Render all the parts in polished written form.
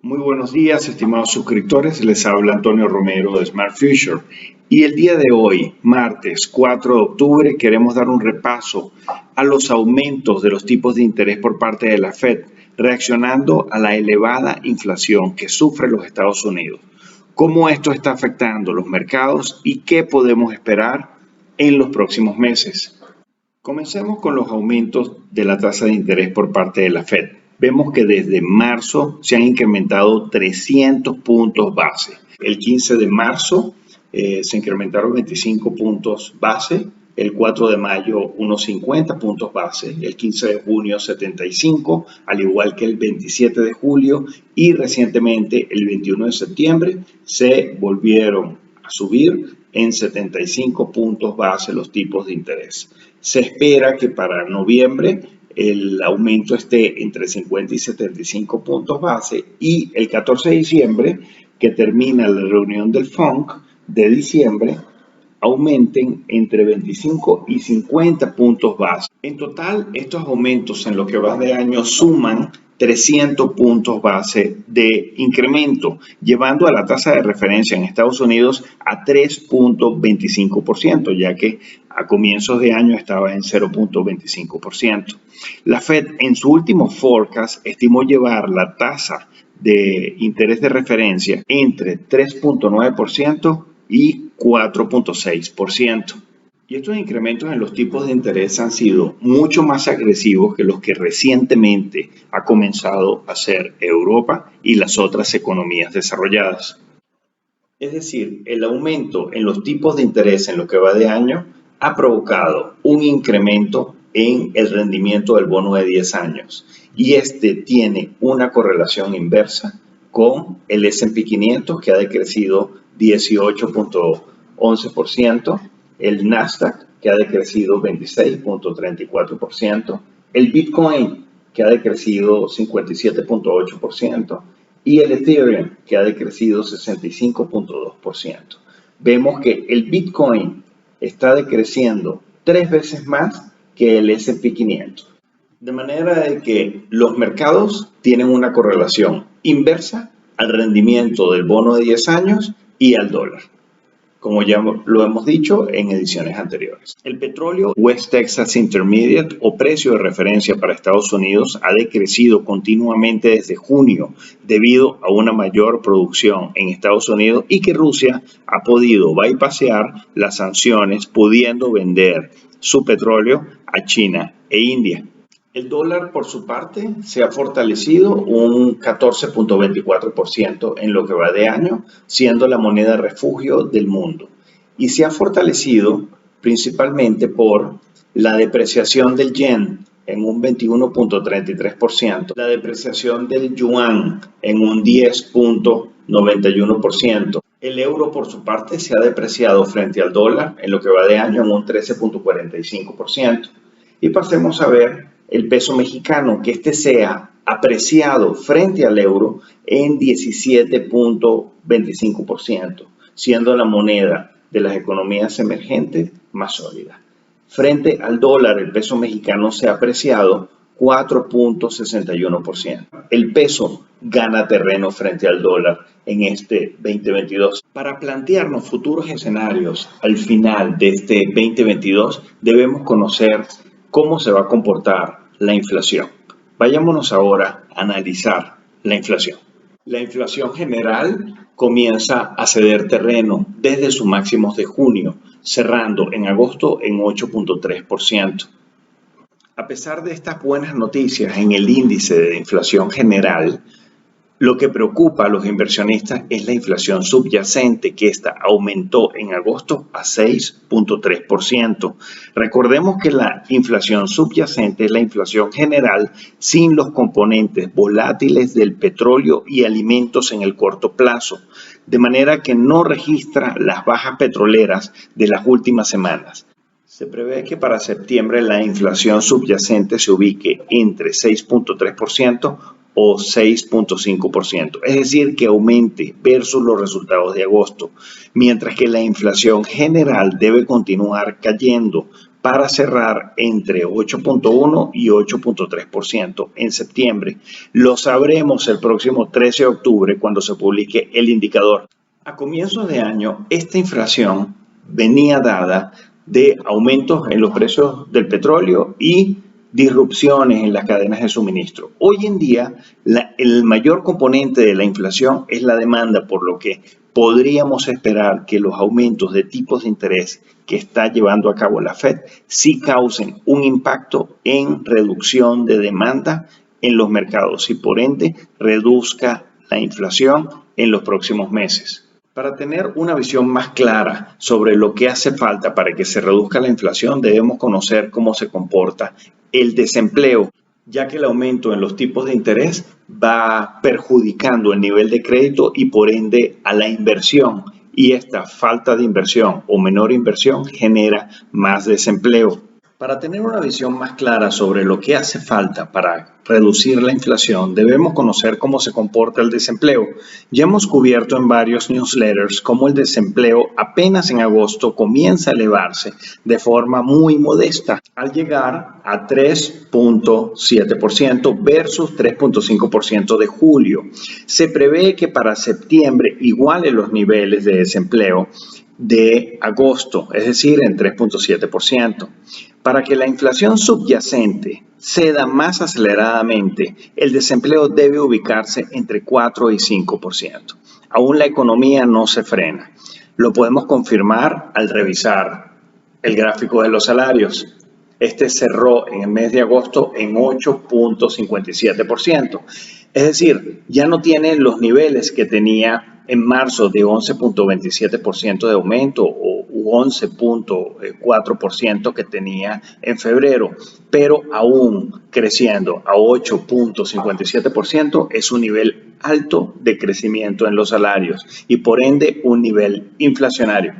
Muy buenos días, estimados suscriptores. Les habla Antonio Romero de Smart Future. Y el día de hoy, martes 4 de octubre, queremos dar un repaso a los aumentos de los tipos de interés por parte de la Fed, reaccionando a la elevada inflación que sufre los Estados Unidos. Cómo esto está afectando los mercados y qué podemos esperar en los próximos meses. Comencemos con los aumentos de la tasa de interés por parte de la Fed. Vemos que desde marzo se han incrementado 300 puntos base. El 15 de marzo se incrementaron 25 puntos base, el 4 de mayo unos 50 puntos base, el 15 de junio 75, al igual que el 27 de julio y recientemente el 21 de septiembre se volvieron a subir en 75 puntos base los tipos de interés. Se espera que para noviembre el aumento esté entre 50 y 75 puntos base y el 14 de diciembre, que termina la reunión del FONC de diciembre, aumenten entre 25 y 50 puntos base. En total, estos aumentos en lo que va de año suman 300 puntos base de incremento, llevando a la tasa de referencia en Estados Unidos a 3.25%, ya que a comienzos de año estaba en 0.25%. La Fed en su último forecast estimó llevar la tasa de interés de referencia entre 3.9% y 4.6%. Y estos incrementos en los tipos de interés han sido mucho más agresivos que los que recientemente ha comenzado a hacer Europa y las otras economías desarrolladas. Es decir, el aumento en los tipos de interés en lo que va de año ha provocado un incremento en el rendimiento del bono de 10 años y este tiene una correlación inversa con el S&P 500, que ha decrecido 18.11%, el Nasdaq, que ha decrecido 26.34%, el Bitcoin, que ha decrecido 57.8%, y el Ethereum, que ha decrecido 65.2%. Vemos que el Bitcoin está decreciendo 3 veces más que el S&P 500. De manera de que los mercados tienen una correlación inversa al rendimiento del bono de 10 años y al dólar, como ya lo hemos dicho en ediciones anteriores. El petróleo West Texas Intermediate, o precio de referencia para Estados Unidos, ha decrecido continuamente desde junio debido a una mayor producción en Estados Unidos y que Rusia ha podido bypassear las sanciones, pudiendo vender su petróleo a China e India. El dólar, por su parte, se ha fortalecido un 14.24% en lo que va de año, siendo la moneda refugio del mundo. Y se ha fortalecido principalmente por la depreciación del yen en un 21.33%, la depreciación del yuan en un 10.91%. El euro, por su parte, se ha depreciado frente al dólar en lo que va de año en un 13.45%. Y pasemos a ver el peso mexicano, que este se ha apreciado frente al euro en 17.25%, siendo la moneda de las economías emergentes más sólida. Frente al dólar, el peso mexicano se ha apreciado 4.61%. El peso gana terreno frente al dólar en este 2022. Para plantearnos futuros escenarios al final de este 2022, debemos conocer cómo se va a comportar la inflación. Vayámonos ahora a analizar la inflación. La inflación general comienza a ceder terreno desde sus máximos de junio, cerrando en agosto en 8.3%. A pesar de estas buenas noticias en el índice de inflación general, lo que preocupa a los inversionistas es la inflación subyacente, que esta aumentó en agosto a 6.3%. Recordemos que la inflación subyacente es la inflación general sin los componentes volátiles del petróleo y alimentos en el corto plazo, de manera que no registra las bajas petroleras de las últimas semanas. Se prevé que para septiembre la inflación subyacente se ubique entre 6.3% o 6.5%, es decir, que aumente versus los resultados de agosto, mientras que la inflación general debe continuar cayendo para cerrar entre 8.1 y 8.3% en septiembre. Lo sabremos el próximo 13 de octubre cuando se publique el indicador. A comienzos de año, esta inflación venía dada de aumentos en los precios del petróleo y disrupciones en las cadenas de suministro. Hoy en día, el mayor componente de la inflación es la demanda, por lo que podríamos esperar que los aumentos de tipos de interés que está llevando a cabo la Fed sí causen un impacto en reducción de demanda en los mercados y por ende reduzca la inflación en los próximos meses. Para tener una visión más clara sobre lo que hace falta para que se reduzca la inflación, debemos conocer cómo se comporta el desempleo, ya que el aumento en los tipos de interés va perjudicando el nivel de crédito y por ende a la inversión. Y esta falta de inversión o menor inversión genera más desempleo. Para tener una visión más clara sobre lo que hace falta para reducir la inflación, debemos conocer cómo se comporta el desempleo. Ya hemos cubierto en varios newsletters cómo el desempleo apenas en agosto comienza a elevarse de forma muy modesta, al llegar a 3.7% versus 3.5% de julio. Se prevé que para septiembre igualen los niveles de desempleo de agosto, es decir, en 3.7%. Para que la inflación subyacente ceda más aceleradamente, el desempleo debe ubicarse entre 4 y 5%. Aún la economía no se frena. Lo podemos confirmar al revisar el gráfico de los salarios. Este cerró en el mes de agosto en 8.57%. Es decir, ya no tiene los niveles que tenía en marzo de 11.27% de aumento o 11.4% que tenía en febrero, pero aún creciendo a 8.57% es un nivel alto de crecimiento en los salarios y por ende un nivel inflacionario.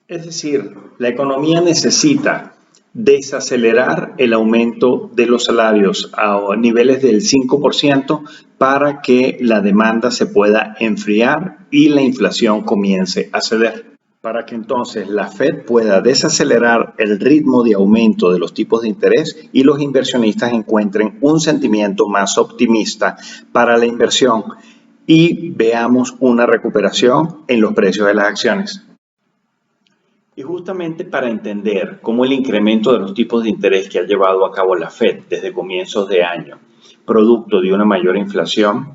Es decir, la economía necesita desacelerar el aumento de los salarios a niveles del 5% para que la demanda se pueda enfriar y la inflación comience a ceder. Para que entonces la Fed pueda desacelerar el ritmo de aumento de los tipos de interés y los inversionistas encuentren un sentimiento más optimista para la inversión y veamos una recuperación en los precios de las acciones. Y justamente para entender cómo el incremento de los tipos de interés que ha llevado a cabo la Fed desde comienzos de año, producto de una mayor inflación,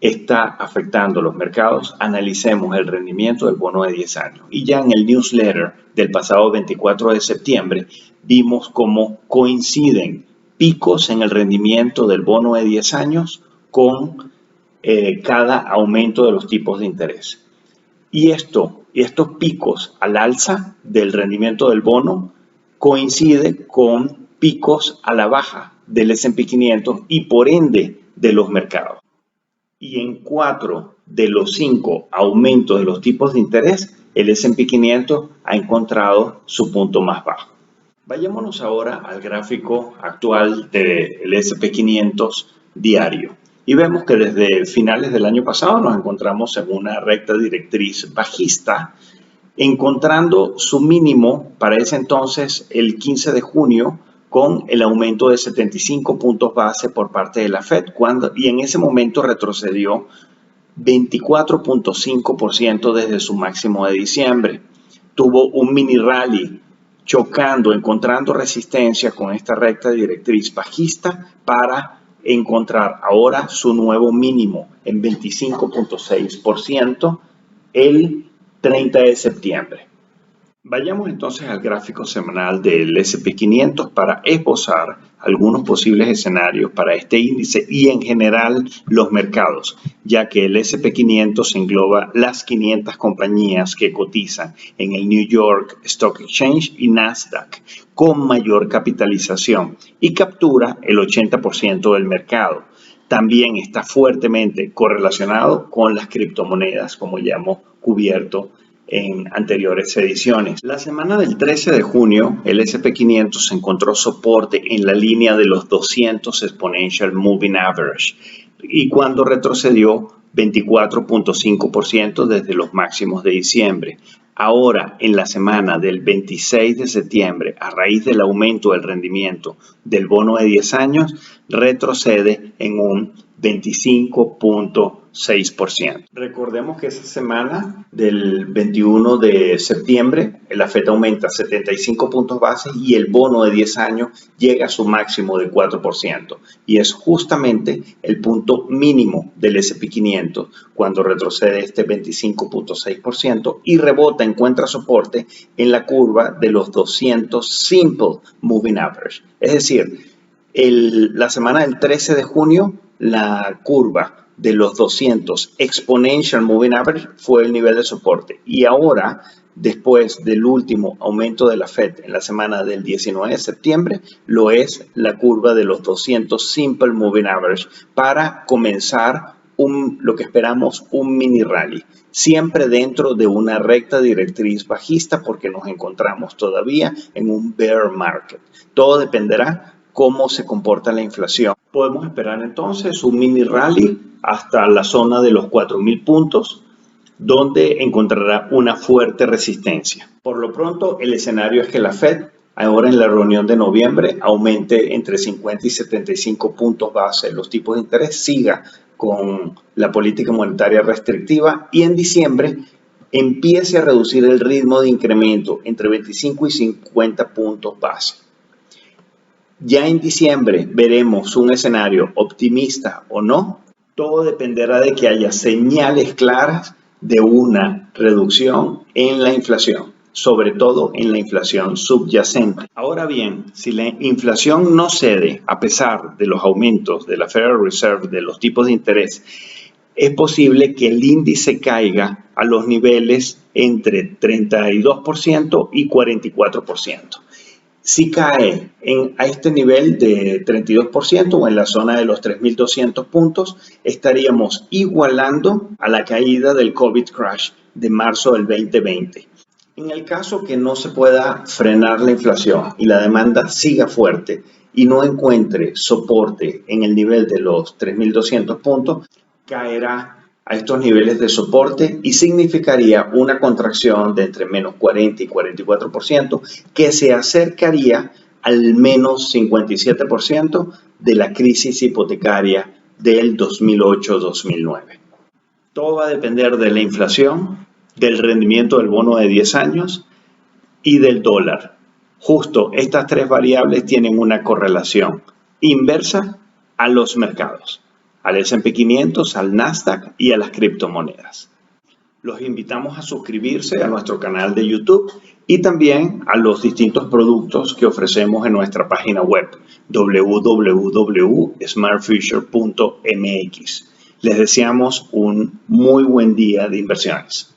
está afectando los mercados, analicemos el rendimiento del bono de 10 años. Y ya en el newsletter del pasado 24 de septiembre vimos cómo coinciden picos en el rendimiento del bono de 10 años con cada aumento de los tipos de interés. Y estos picos al alza del rendimiento del bono coincide con picos a la baja del S&P 500 y por ende de los mercados. Y en 4 de los 5 aumentos de los tipos de interés, el S&P 500 ha encontrado su punto más bajo. Vayámonos ahora al gráfico actual del S&P 500 diario. Y vemos que desde finales del año pasado nos encontramos en una recta directriz bajista, encontrando su mínimo para ese entonces el 15 de junio con el aumento de 75 puntos base por parte de la Fed, y en ese momento retrocedió 24.5% desde su máximo de diciembre. Tuvo un mini rally chocando, encontrando resistencia con esta recta directriz bajista para encontrar ahora su nuevo mínimo en 25.6% el 30 de septiembre. Vayamos entonces al gráfico semanal del S&P 500 para esbozar algunos posibles escenarios para este índice y en general los mercados, ya que el S&P 500 engloba las 500 compañías que cotizan en el New York Stock Exchange y Nasdaq con mayor capitalización y captura el 80% del mercado. También está fuertemente correlacionado con las criptomonedas, como ya hemos cubierto en anteriores ediciones. La semana del 13 de junio, el S&P 500 encontró soporte en la línea de los 200 Exponential Moving Average y cuando retrocedió 24.5% desde los máximos de diciembre. Ahora, en la semana del 26 de septiembre, a raíz del aumento del rendimiento del bono de 10 años, retrocede en un 25.6%. Recordemos que esa semana del 21 de septiembre, la FED aumenta 75 puntos base y el bono de 10 años llega a su máximo de 4%. Y es justamente el punto mínimo del S&P 500 cuando retrocede este 25.6% y rebota, encuentra soporte en la curva de los 200 Simple Moving Average. Es decir, la semana del 13 de junio, la curva de los 200 Exponential Moving Average fue el nivel de soporte. Y ahora, después del último aumento de la FED en la semana del 19 de septiembre, lo es la curva de los 200 Simple Moving Average para comenzar lo que esperamos un mini rally, siempre dentro de una recta directriz bajista porque nos encontramos todavía en un bear market. Todo dependerá cómo se comporta la inflación. Podemos esperar entonces un mini rally hasta la zona de los 4.000 puntos, donde encontrará una fuerte resistencia. Por lo pronto, el escenario es que la FED, ahora en la reunión de noviembre, aumente entre 50 y 75 puntos base los tipos de interés, siga con la política monetaria restrictiva y en diciembre empiece a reducir el ritmo de incremento entre 25 y 50 puntos base. Ya en diciembre veremos un escenario optimista o no. Todo dependerá de que haya señales claras de una reducción en la inflación, sobre todo en la inflación subyacente. Ahora bien, si la inflación no cede a pesar de los aumentos de la Federal Reserve de los tipos de interés, es posible que el índice caiga a los niveles entre 32% y 44%. Si cae a este nivel de 32% o en la zona de los 3.200 puntos, estaríamos igualando a la caída del COVID crash de marzo del 2020. En el caso que no se pueda frenar la inflación y la demanda siga fuerte y no encuentre soporte en el nivel de los 3.200 puntos, caerá a estos niveles de soporte y significaría una contracción de entre menos 40 y 44% que se acercaría al menos 57% de la crisis hipotecaria del 2008-2009. Todo va a depender de la inflación, del rendimiento del bono de 10 años y del dólar. Justo estas tres variables tienen una correlación inversa a los mercados, al S&P 500, al Nasdaq y a las criptomonedas. Los invitamos a suscribirse a nuestro canal de YouTube y también a los distintos productos que ofrecemos en nuestra página web www.smartfuture.mx. Les deseamos un muy buen día de inversiones.